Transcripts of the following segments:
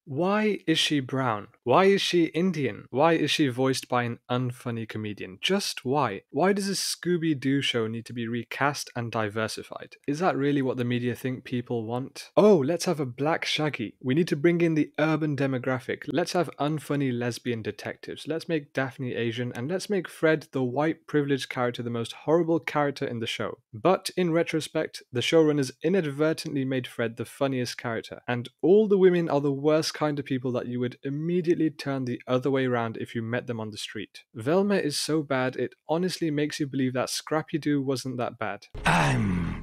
Why is she brown? Why is she Indian? Why is she voiced by an unfunny comedian? Just why? Why does this Scooby-Doo show need to be recast and diversified? Is that really what the media think people want? Oh, let's have a black Shaggy. We need to bring in the urban demographic. Let's have unfunny lesbian detectives. Let's make Daphne Asian, and let's make Fred, the white privileged character, the most horrible character in the show. But in retrospect, the showrunners inadvertently made Fred the funniest character, and all the women are the worst kind of people that you would immediately turn the other way around if you met them on the street. Velma is so bad it honestly makes you believe that Scrappy-Doo wasn't that bad. I'm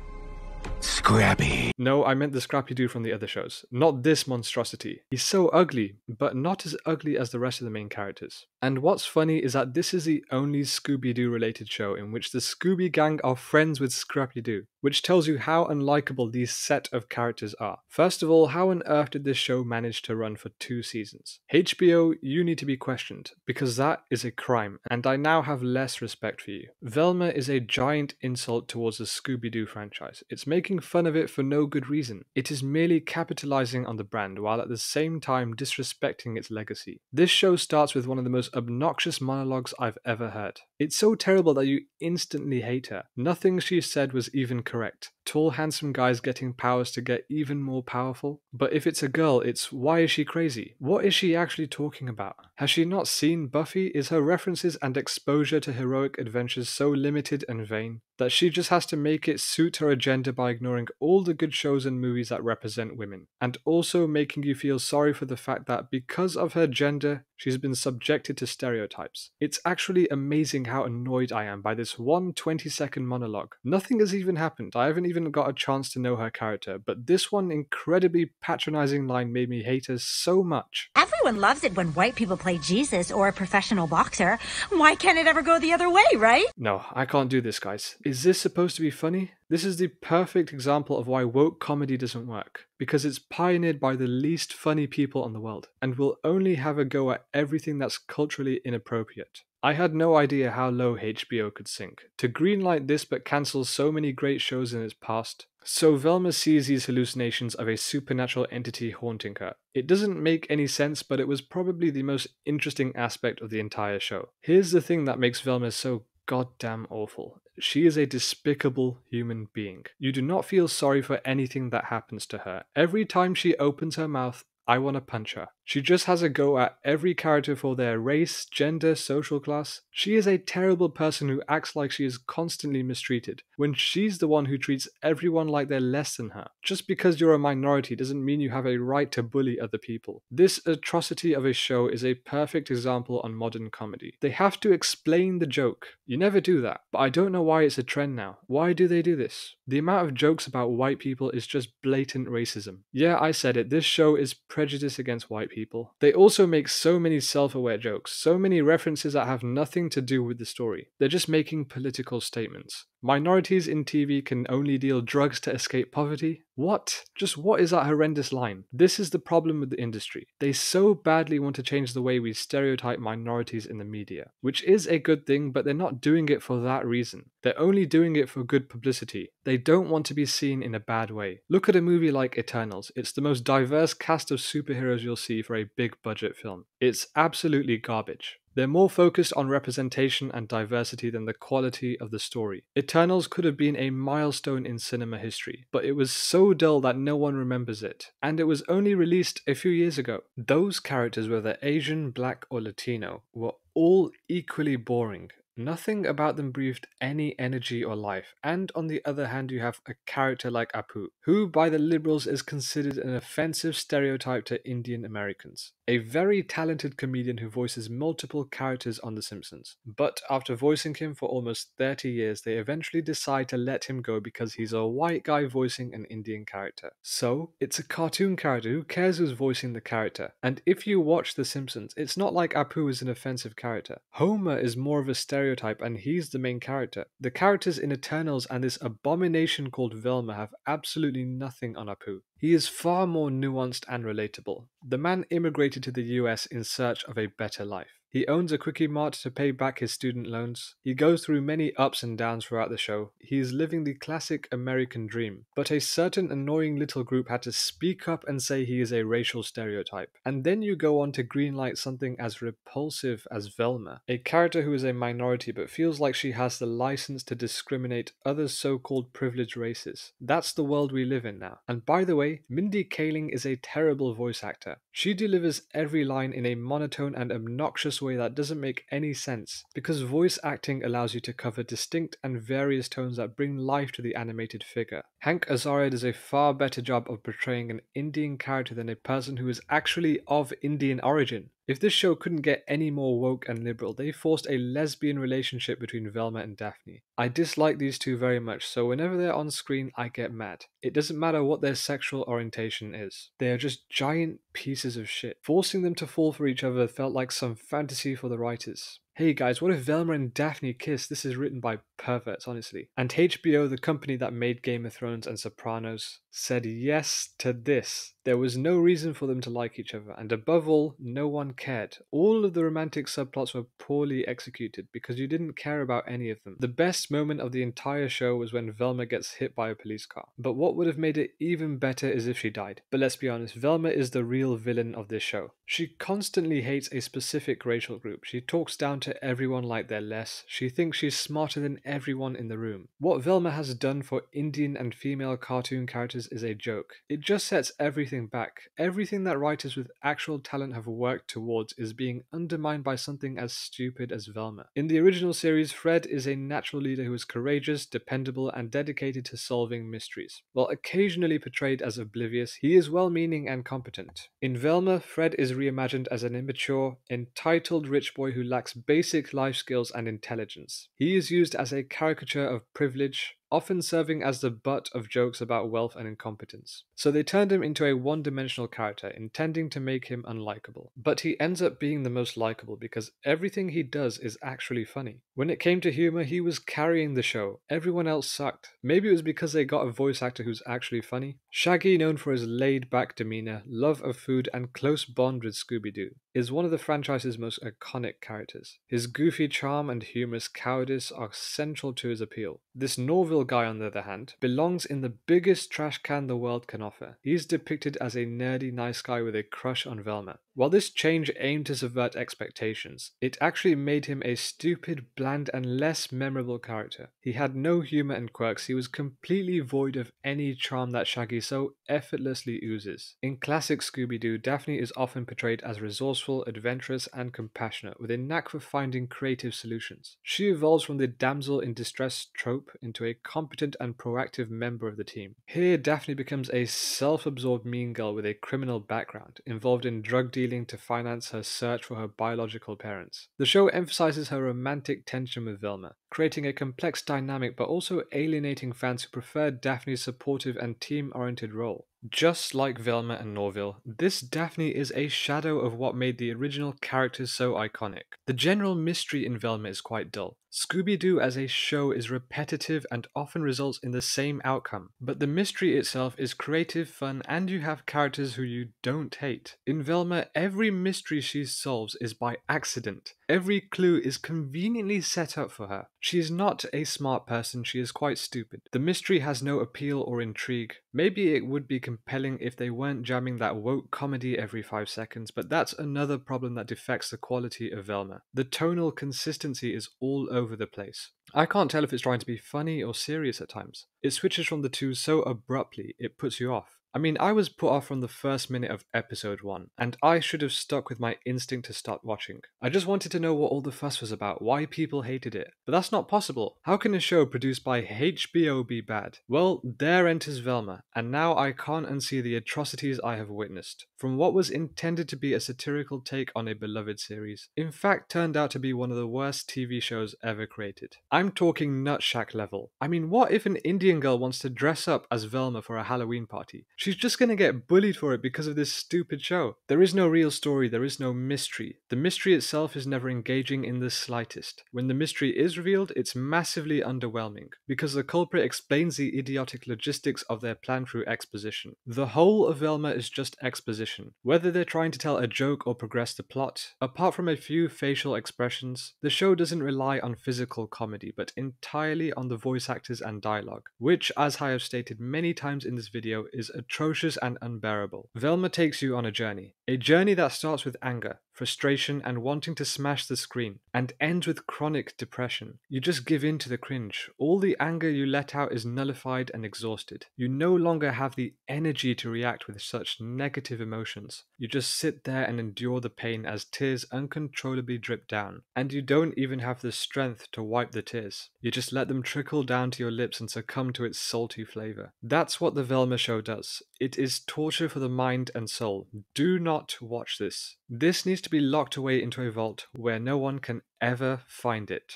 Scrappy. No, I meant the Scrappy-Doo from the other shows, not this monstrosity. He's so ugly, but not as ugly as the rest of the main characters. And what's funny is that this is the only Scooby-Doo related show in which the Scooby Gang are friends with Scrappy-Doo, which tells you how unlikable these set of characters are. First of all, how on earth did this show manage to run for 2 seasons? HBO, you need to be questioned, because that is a crime, and I now have less respect for you. Velma is a giant insult towards the Scooby-Doo franchise. It's making fun of it for no good reason. It is merely capitalizing on the brand while at the same time disrespecting its legacy. This show starts with one of the most obnoxious monologues I've ever heard. It's so terrible that you instantly hate her. Nothing she said was even correct. Tall, handsome guys getting powers to get even more powerful. But if it's a girl, it's why is she crazy? What is she actually talking about? Has she not seen Buffy? Is her references and exposure to heroic adventures so limited and vain that she just has to make it suit her agenda by ignoring all the good shows and movies that represent women, and also making you feel sorry for the fact that because of her gender, she's been subjected to stereotypes. It's actually amazing how annoyed I am by this one 20-second monologue. Nothing has even happened. I haven't even got a chance to know her character, but this one incredibly patronizing line made me hate her so much. Everyone loves it when white people play Jesus or a professional boxer. Why can't it ever go the other way, right? No, I can't do this, guys. Is this supposed to be funny? This is the perfect example of why woke comedy doesn't work, because it's pioneered by the least funny people in the world, and will only have a go at everything that's culturally inappropriate. I had no idea how low HBO could sink, to greenlight this but cancel so many great shows in its past. So Velma sees these hallucinations of a supernatural entity haunting her. It doesn't make any sense, but it was probably the most interesting aspect of the entire show. Here's the thing that makes Velma so goddamn awful. She is a despicable human being. You do not feel sorry for anything that happens to her. Every time she opens her mouth, I want to punch her. She just has a go at every character for their race, gender, social class. She is a terrible person who acts like she is constantly mistreated, when she's the one who treats everyone like they're less than her. Just because you're a minority doesn't mean you have a right to bully other people. This atrocity of a show is a perfect example on modern comedy. They have to explain the joke. You never do that, but I don't know why it's a trend now. Why do they do this? The amount of jokes about white people is just blatant racism. Yeah, I said it, this show is prejudice against white people. They also make so many self-aware jokes, so many references that have nothing to do with the story. They're just making political statements. Minorities in TV can only deal drugs to escape poverty? What? Just what is that horrendous line? This is the problem with the industry. They so badly want to change the way we stereotype minorities in the media, which is a good thing, but they're not doing it for that reason. They're only doing it for good publicity. They don't want to be seen in a bad way. Look at a movie like Eternals. It's the most diverse cast of superheroes you'll see for a big budget film. It's absolutely garbage. They're more focused on representation and diversity than the quality of the story. Eternals could have been a milestone in cinema history, but it was so dull that no one remembers it, and it was only released a few years ago. Those characters, whether Asian, Black, or Latino, were all equally boring. Nothing about them breathed any energy or life, and on the other hand you have a character like Apu, who by the liberals is considered an offensive stereotype to Indian Americans. A very talented comedian who voices multiple characters on The Simpsons. But after voicing him for almost 30 years, they eventually decide to let him go because he's a white guy voicing an Indian character. So, it's a cartoon character, who cares who's voicing the character? And if you watch The Simpsons, it's not like Apu is an offensive character. Homer is more of a stereotype and he's the main character. The characters in Eternals and this abomination called Velma have absolutely nothing on Apu. He is far more nuanced and relatable. The man immigrated to the US in search of a better life. He owns a quickie mart to pay back his student loans. He goes through many ups and downs throughout the show. He is living the classic American dream. But a certain annoying little group had to speak up and say he is a racial stereotype. And then you go on to greenlight something as repulsive as Velma, a character who is a minority but feels like she has the license to discriminate other so-called privileged races. That's the world we live in now. And by the way, Mindy Kaling is a terrible voice actor. She delivers every line in a monotone and obnoxious way that doesn't make any sense, because voice acting allows you to cover distinct and various tones that bring life to the animated figure. Hank Azaria does a far better job of portraying an Indian character than a person who is actually of Indian origin. If this show couldn't get any more woke and liberal, they forced a lesbian relationship between Velma and Daphne. I dislike these two very much, so whenever they're on screen, I get mad. It doesn't matter what their sexual orientation is. They are just giant pieces of shit. Forcing them to fall for each other felt like some fantasy for the writers. Hey guys, what if Velma and Daphne kiss? This is written by perverts, honestly. And HBO, the company that made Game of Thrones and Sopranos, said yes to this. There was no reason for them to like each other, and above all, no one cared. All of the romantic subplots were poorly executed because you didn't care about any of them. The best moment of the entire show was when Velma gets hit by a police car. But what would have made it even better is if she died. But let's be honest, Velma is the real villain of this show. She constantly hates a specific racial group. She talks down to everyone like they're less. She thinks she's smarter than everyone in the room. What Velma has done for Indian and female cartoon characters is a joke. It just sets everything back. Everything that writers with actual talent have worked towards is being undermined by something as stupid as Velma. In the original series, Fred is a natural leader who is courageous, dependable, and dedicated to solving mysteries. While occasionally portrayed as oblivious, he is well-meaning and competent. In Velma, Fred is reimagined as an immature, entitled rich boy who lacks basic life skills and intelligence. He is used as a caricature of privilege, often serving as the butt of jokes about wealth and incompetence. So they turned him into a one-dimensional character, intending to make him unlikable. But he ends up being the most likable because everything he does is actually funny. When it came to humor, he was carrying the show. Everyone else sucked. Maybe it was because they got a voice actor who's actually funny. Shaggy, known for his laid-back demeanor, love of food, and close bond with Scooby-Doo, is one of the franchise's most iconic characters. His goofy charm and humorous cowardice are central to his appeal. This Norville guy, on the other hand, belongs in the biggest trash can the world can offer. He's depicted as a nerdy nice guy with a crush on Velma. While this change aimed to subvert expectations, it actually made him a stupid, bland, and less memorable character. He had no humor and quirks. He was completely void of any charm that Shaggy so effortlessly oozes. In classic Scooby-Doo, Daphne is often portrayed as resourceful, adventurous, and compassionate, with a knack for finding creative solutions. She evolves from the damsel in distress trope into a competent and proactive member of the team. Here, Daphne becomes a self-absorbed mean girl with a criminal background, involved in drug dealing to finance her search for her biological parents. The show emphasizes her romantic tension with Velma, creating a complex dynamic but also alienating fans who prefer Daphne's supportive and team-oriented role. Just like Velma and Norville, this Daphne is a shadow of what made the original characters so iconic. The general mystery in Velma is quite dull. Scooby-Doo as a show is repetitive and often results in the same outcome, but the mystery itself is creative, fun, and you have characters who you don't hate. In Velma, every mystery she solves is by accident. Every clue is conveniently set up for her. She is not a smart person, she is quite stupid. The mystery has no appeal or intrigue. Maybe it would be compelling if they weren't jamming that woke comedy every 5 seconds, but that's another problem that defects the quality of Velma. The tonal consistency is all over the place. I can't tell if it's trying to be funny or serious at times. It switches from the two so abruptly, it puts you off. I mean, I was put off from the first minute of episode 1, and I should have stuck with my instinct to start watching. I just wanted to know what all the fuss was about, why people hated it. But that's not possible. How can a show produced by HBO be bad? Well, there enters Velma, and now I can't unsee the atrocities I have witnessed. From what was intended to be a satirical take on a beloved series, in fact turned out to be one of the worst TV shows ever created. I'm talking Nutshack level. I mean, what if an Indian girl wants to dress up as Velma for a Halloween party? She's just gonna get bullied for it because of this stupid show. There is no real story, there is no mystery. The mystery itself is never engaging in the slightest. When the mystery is revealed, it's massively underwhelming, because the culprit explains the idiotic logistics of their plan through exposition. The whole of Velma is just exposition. Whether they're trying to tell a joke or progress the plot, apart from a few facial expressions, the show doesn't rely on physical comedy, but entirely on the voice actors and dialogue, which, as I have stated many times in this video, is atrocious and unbearable. Velma takes you on a journey that starts with anger, frustration, and wanting to smash the screen, and ends with chronic depression. You just give in to the cringe. All the anger you let out is nullified and exhausted. You no longer have the energy to react with such negative emotions. You just sit there and endure the pain as tears uncontrollably drip down, and you don't even have the strength to wipe the tears. You just let them trickle down to your lips and succumb to its salty flavor. That's what the Velma show does. It is torture for the mind and soul. Do not watch this. This needs to be locked away into a vault where no one can ever find it.